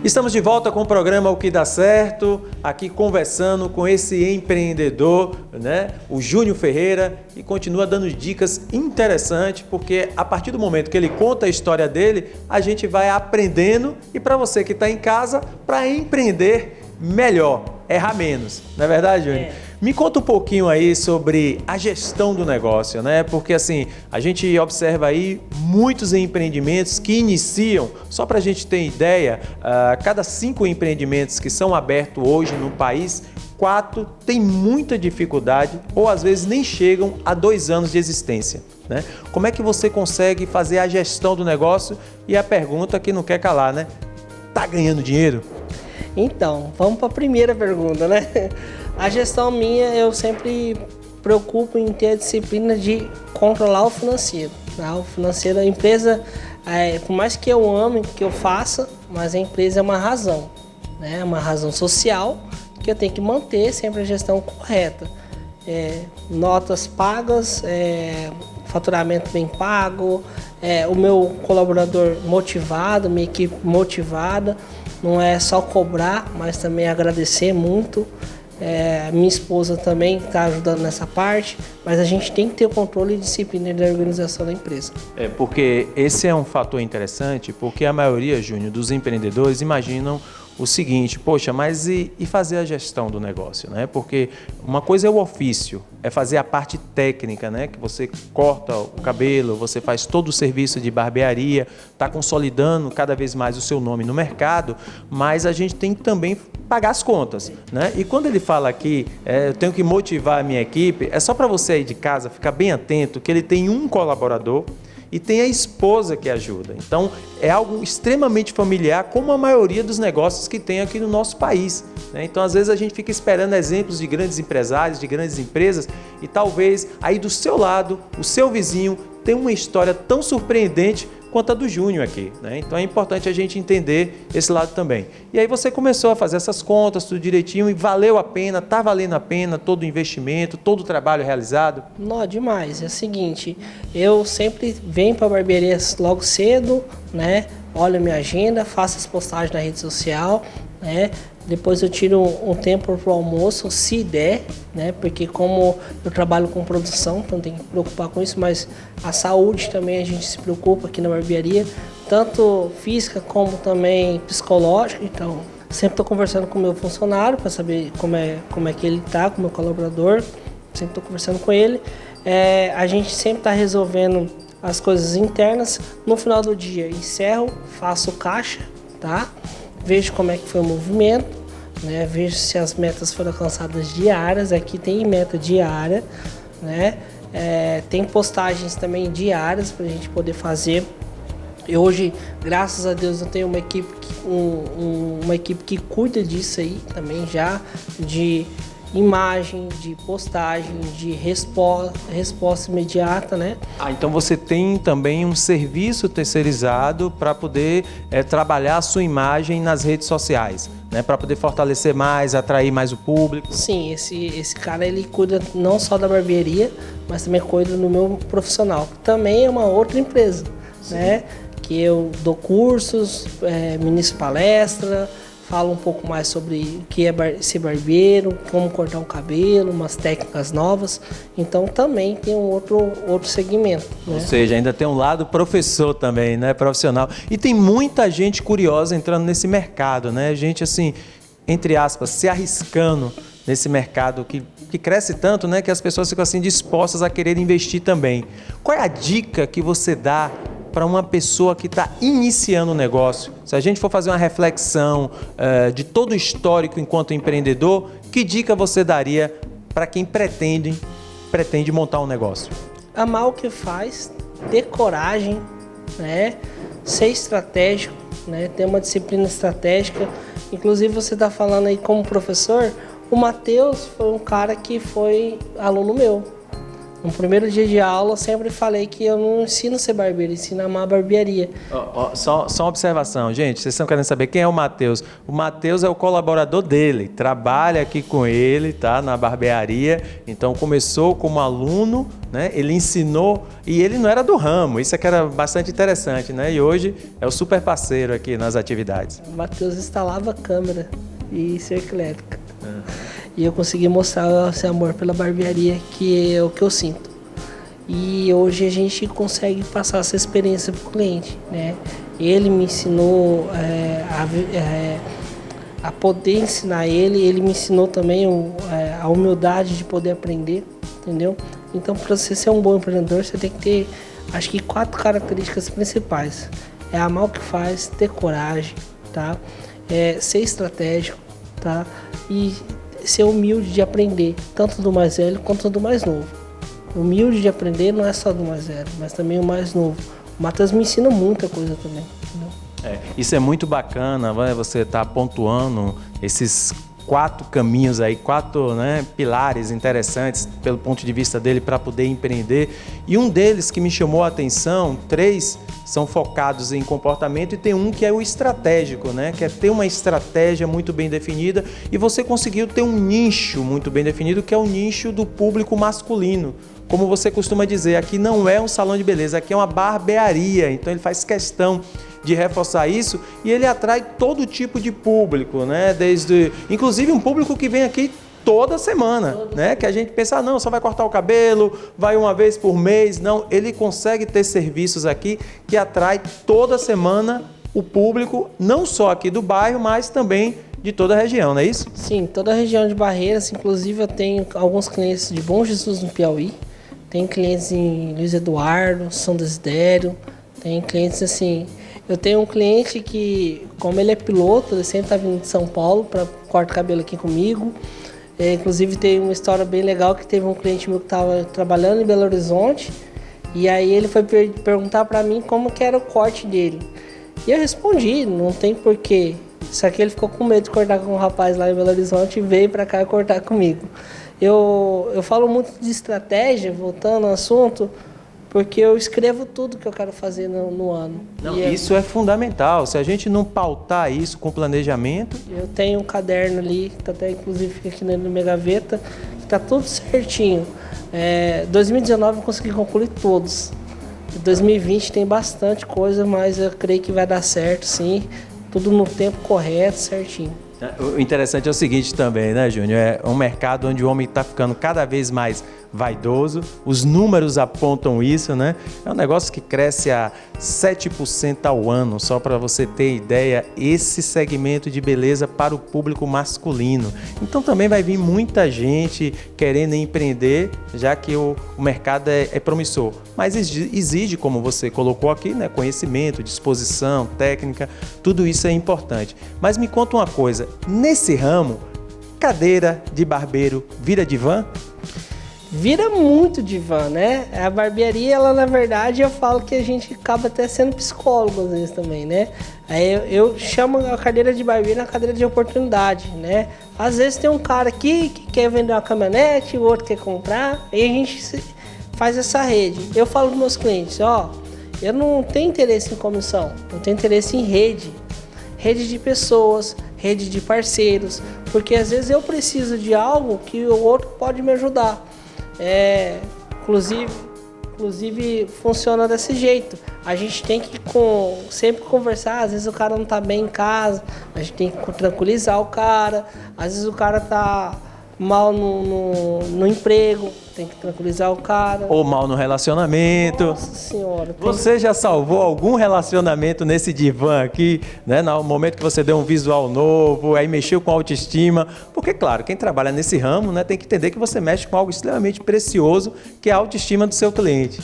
Estamos de volta com o programa O Que Dá Certo, aqui conversando com esse empreendedor, né, o Júnior Ferreira, e continua dando dicas interessantes, porque a partir do momento que ele conta a história dele, a gente vai aprendendo, e para você que está em casa, para empreender melhor, errar menos, não é verdade, Júnior? Me conta um pouquinho aí sobre a gestão do negócio, né? Porque assim, a gente observa aí muitos empreendimentos que iniciam, só para a gente ter ideia, cada 5 empreendimentos que são abertos hoje no país, 4 têm muita dificuldade ou às vezes nem chegam a 2 anos de existência, né? Como é que você consegue fazer a gestão do negócio? E a pergunta que não quer calar, né? Tá ganhando dinheiro? Então, vamos para a primeira pergunta, né? A gestão minha, eu sempre preocupo em ter a disciplina de controlar o financeiro. Tá? O financeiro, a empresa, por mais que eu ame, que eu faça, mas a empresa é uma razão, né? Uma razão social que eu tenho que manter sempre a gestão correta. Notas pagas, faturamento bem pago, o meu colaborador motivado, minha equipe motivada. Não é só cobrar, mas também agradecer muito. Minha esposa também está ajudando nessa parte, mas a gente tem que ter o controle e disciplina da organização da empresa. Porque esse é um fator interessante, porque a maioria, Júnior, dos empreendedores imaginam o seguinte: poxa, mas e fazer a gestão do negócio, né? Porque uma coisa é o ofício, é fazer a parte técnica, né? Que você corta o cabelo, você faz todo o serviço de barbearia, está consolidando cada vez mais o seu nome no mercado, mas a gente tem que também pagar as contas, né? E quando ele fala aqui, eu tenho que motivar a minha equipe, é só para você aí de casa ficar bem atento que ele tem um colaborador e tem a esposa que ajuda. Então, é algo extremamente familiar, como a maioria dos negócios que tem aqui no nosso país, né? Então, às vezes, a gente fica esperando exemplos de grandes empresários, de grandes empresas, e talvez aí do seu lado, o seu vizinho, tenha uma história tão surpreendente quanto a do Júnior aqui, né? Então é importante a gente entender esse lado também. E aí você começou a fazer essas contas, tudo direitinho, e valeu a pena, tá valendo a pena todo o investimento, todo o trabalho realizado? Não, demais. É o seguinte, eu sempre venho para a barbearia logo cedo, né? Olho a minha agenda, faço as postagens na rede social, né? Depois eu tiro um tempo para o almoço, se der, né? Porque como eu trabalho com produção, então tem que me preocupar com isso, mas a saúde também a gente se preocupa aqui na barbearia, tanto física como também psicológica. Então, sempre estou conversando com o meu funcionário para saber como é que ele está, com o meu colaborador, sempre estou conversando com ele. A gente sempre está resolvendo as coisas internas. No final do dia, encerro, faço caixa, tá? Vejo como é que foi o movimento, né? Vejo se as metas foram alcançadas diárias. Aqui tem meta diária, né? Tem postagens também diárias para a gente poder fazer. E hoje, graças a Deus, eu tenho uma equipe que cuida disso aí também já, de imagem, de postagem, de resposta imediata, né? Então você tem também um serviço terceirizado para poder trabalhar a sua imagem nas redes sociais, né? Para poder fortalecer mais, atrair mais o público. Sim, esse cara ele cuida não só da barbearia, mas também cuida do meu profissional, que também é uma outra empresa, né? Que eu dou cursos, ministro palestra, falo um pouco mais sobre o que é ser barbeiro, como cortar um cabelo, umas técnicas novas. Então também tem um outro segmento, né? Ou seja, ainda tem um lado professor também, né? Profissional. E tem muita gente curiosa entrando nesse mercado, né? Gente assim, entre aspas, se arriscando nesse mercado que cresce tanto, né? Que as pessoas ficam assim dispostas a querer investir também. Qual é a dica que você dá para uma pessoa que está iniciando o negócio? Se a gente for fazer uma reflexão de todo o histórico enquanto empreendedor, que dica você daria para quem pretende montar um negócio? Amar o que faz, ter coragem, né? Ser estratégico, né? Ter uma disciplina estratégica. Inclusive você está falando aí como professor, o Matheus foi um cara que foi aluno meu. No primeiro dia de aula, eu sempre falei que eu não ensino a ser barbeiro, ensino a amar a barbearia. Só uma observação, gente, vocês estão querendo saber quem é o Matheus? O Matheus é o colaborador dele, trabalha aqui com ele, tá, na barbearia. Então começou como aluno, né? Ele ensinou e ele não era do ramo, isso é que era bastante interessante, né? E hoje é o super parceiro aqui nas atividades. O Matheus instalava câmera e cerca elétrica. E eu consegui mostrar esse amor pela barbearia, que é o que eu sinto. E hoje a gente consegue passar essa experiência para o cliente, né? Ele me ensinou a poder ensinar ele me ensinou também a humildade de poder aprender, entendeu? Então, para você ser um bom empreendedor, você tem que ter, acho que 4 características principais. É amar o que faz, ter coragem, tá? Ser estratégico, tá? E ser humilde de aprender, tanto do mais velho quanto do mais novo. Humilde de aprender não é só do mais velho, mas também o mais novo. O Matheus me ensina muita coisa também, entendeu? Isso é muito bacana, você tá pontuando esses 4 caminhos aí, 4, né, pilares interessantes pelo ponto de vista dele para poder empreender. E um deles que me chamou a atenção, 3 são focados em comportamento e tem um que é o estratégico, né? Que é ter uma estratégia muito bem definida e você conseguiu ter um nicho muito bem definido, que é o nicho do público masculino. Como você costuma dizer, aqui não é um salão de beleza, aqui é uma barbearia, então ele faz questão de reforçar isso e ele atrai todo tipo de público, né? Inclusive um público que vem aqui toda semana, né? Que a gente pensa, não, só vai cortar o cabelo, vai uma vez por mês. Não, ele consegue ter serviços aqui que atrai toda semana o público, não só aqui do bairro, mas também de toda a região, não é isso? Sim, toda a região de Barreiras. Inclusive eu tenho alguns clientes de Bom Jesus no Piauí, tem clientes em Luiz Eduardo, São Desidério, tem clientes assim... Eu tenho um cliente que, como ele é piloto, ele sempre está vindo de São Paulo para cortar cabelo aqui comigo. Inclusive tem uma história bem legal que teve um cliente meu que estava trabalhando em Belo Horizonte e aí ele foi perguntar para mim como que era o corte dele. E eu respondi, não tem porquê. Só que ele ficou com medo de cortar com um rapaz lá em Belo Horizonte e veio para cá cortar comigo. Eu falo muito de estratégia, voltando ao assunto, porque eu escrevo tudo que eu quero fazer no ano. Não, isso é fundamental. Se a gente não pautar isso com planejamento... Eu tenho um caderno ali, que até inclusive fica aqui na minha gaveta, que está tudo certinho. 2019 eu consegui concluir todos. 2020 tem bastante coisa, mas eu creio que vai dar certo, sim. Tudo no tempo correto, certinho. O interessante é o seguinte também, né, Júnior? É um mercado onde o homem está ficando cada vez mais vaidoso, os números apontam isso, né? É um negócio que cresce a 7% ao ano, só para você ter ideia, esse segmento de beleza para o público masculino. Então também vai vir muita gente querendo empreender, já que o mercado é promissor. Mas exige, como você colocou aqui, né, conhecimento, disposição, técnica, tudo isso é importante. Mas me conta uma coisa, nesse ramo, cadeira de barbeiro vira divã? Vira muito divã, né? A barbearia, ela na verdade, eu falo que a gente acaba até sendo psicólogo às vezes também, né? Aí eu chamo a cadeira de barbeiro na cadeira de oportunidade, né? Às vezes tem um cara aqui que quer vender uma caminhonete, o outro quer comprar, aí a gente faz essa rede. Eu falo para meus clientes, eu não tenho interesse em comissão, eu tenho interesse em rede. Rede de pessoas, rede de parceiros, porque às vezes eu preciso de algo que o outro pode me ajudar. Inclusive funciona desse jeito. A gente tem que sempre conversar. Às vezes o cara não está bem em casa, a gente tem que tranquilizar o cara. Às vezes o cara está mal no emprego, tem que tranquilizar o cara. Ou mal no relacionamento. Nossa senhora. Você já salvou algum relacionamento nesse divã aqui, né? No momento que você deu um visual novo, aí mexeu com a autoestima. Porque, claro, quem trabalha nesse ramo, né, tem que entender que você mexe com algo extremamente precioso, que é a autoestima do seu cliente.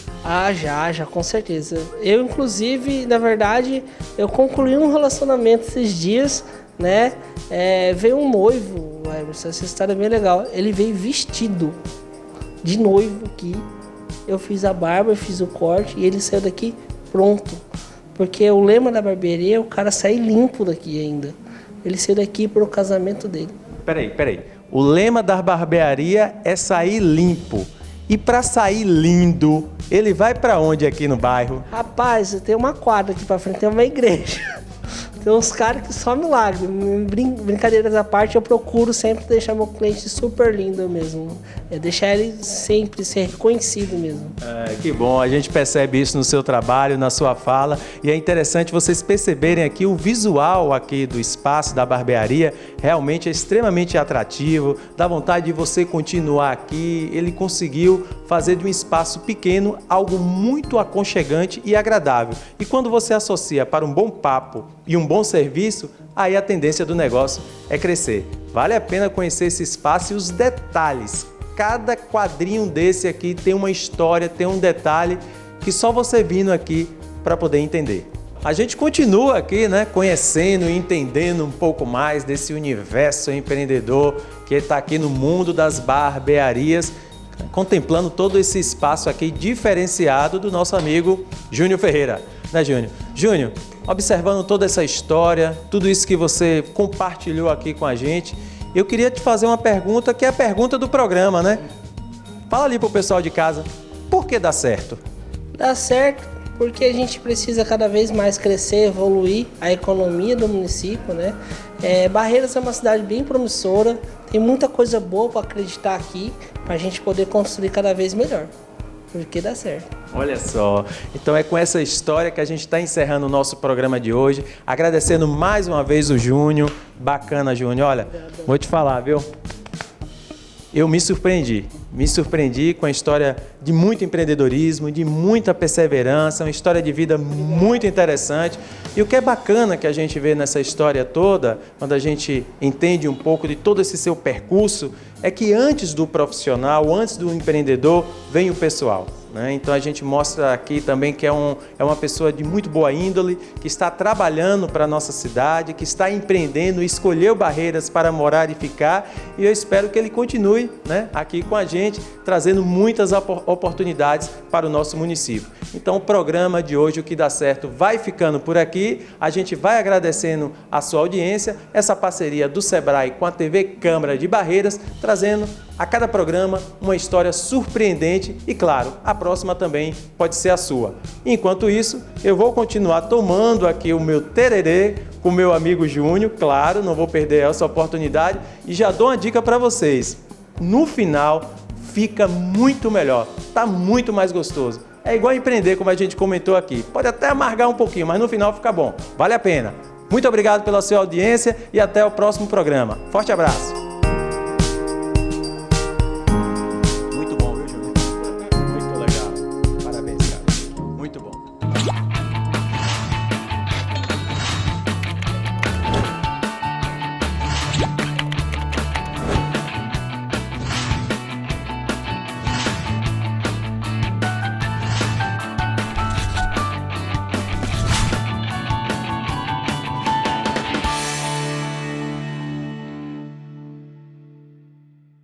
Já, com certeza. Eu, inclusive, na verdade, eu concluí um relacionamento esses dias, né? Veio um noivo, essa história é bem legal. Ele veio vestido de noivo aqui. Eu fiz a barba, eu fiz o corte e ele saiu daqui pronto. Porque o lema da barbearia é o cara sair limpo daqui ainda. Ele saiu daqui para o casamento dele. Peraí. O lema da barbearia é sair limpo. E para sair lindo, ele vai para onde aqui no bairro? Rapaz, tem uma quadra aqui pra frente, tem uma igreja. Tem uns caras que só milagre. Brincadeiras à parte, eu procuro sempre deixar meu cliente super lindo mesmo. Deixar ele sempre ser reconhecido mesmo. Que bom, a gente percebe isso no seu trabalho, na sua fala. E é interessante vocês perceberem aqui o visual aqui do espaço da barbearia. Realmente é extremamente atrativo. Dá vontade de você continuar aqui. Ele conseguiu fazer de um espaço pequeno algo muito aconchegante e agradável. E quando você associa para um bom papo e um bom serviço, aí a tendência do negócio é crescer. Vale a pena conhecer esse espaço e os detalhes. Cada quadrinho desse aqui tem uma história, tem um detalhe que só você vindo aqui para poder entender. A gente continua aqui, né, conhecendo e entendendo um pouco mais desse universo empreendedor que está aqui no mundo das barbearias, contemplando todo esse espaço aqui diferenciado do nosso amigo Júnior Ferreira. Né, Júnior? Júnior, observando toda essa história, tudo isso que você compartilhou aqui com a gente, eu queria te fazer uma pergunta que é a pergunta do programa, né? Fala ali pro pessoal de casa, por que dá certo? Dá certo porque a gente precisa cada vez mais crescer, evoluir a economia do município, né? Barreiras é uma cidade bem promissora, tem muita coisa boa para acreditar aqui, para a gente poder construir cada vez melhor. Porque dá certo. Olha só, então é com essa história que a gente está encerrando o nosso programa de hoje, agradecendo mais uma vez o Júnior. Bacana, Júnior. Olha, vou te falar, viu? Eu me surpreendi com a história de muito empreendedorismo, de muita perseverança, uma história de vida muito interessante. E o que é bacana que a gente vê nessa história toda, quando a gente entende um pouco de todo esse seu percurso, é que antes do profissional, antes do empreendedor, vem o pessoal. Né? Então a gente mostra aqui também que é uma pessoa de muito boa índole, que está trabalhando para a nossa cidade, que está empreendendo, escolheu Barreiras para morar e ficar, e eu espero que ele continue, né, aqui com a gente, trazendo muitas oportunidades para o nosso município. Então o programa de hoje, O Que Dá Certo, vai ficando por aqui. A gente vai agradecendo a sua audiência, essa parceria do Sebrae com a TV Câmara de Barreiras, trazendo a cada programa uma história surpreendente e, claro, a próxima também pode ser a sua. Enquanto isso, eu vou continuar tomando aqui o meu tererê com o meu amigo Júnior, claro, não vou perder essa oportunidade, e já dou uma dica para vocês. No final, fica muito melhor, tá muito mais gostoso. É igual empreender, como a gente comentou aqui. Pode até amargar um pouquinho, mas no final fica bom. Vale a pena. Muito obrigado pela sua audiência e até o próximo programa. Forte abraço!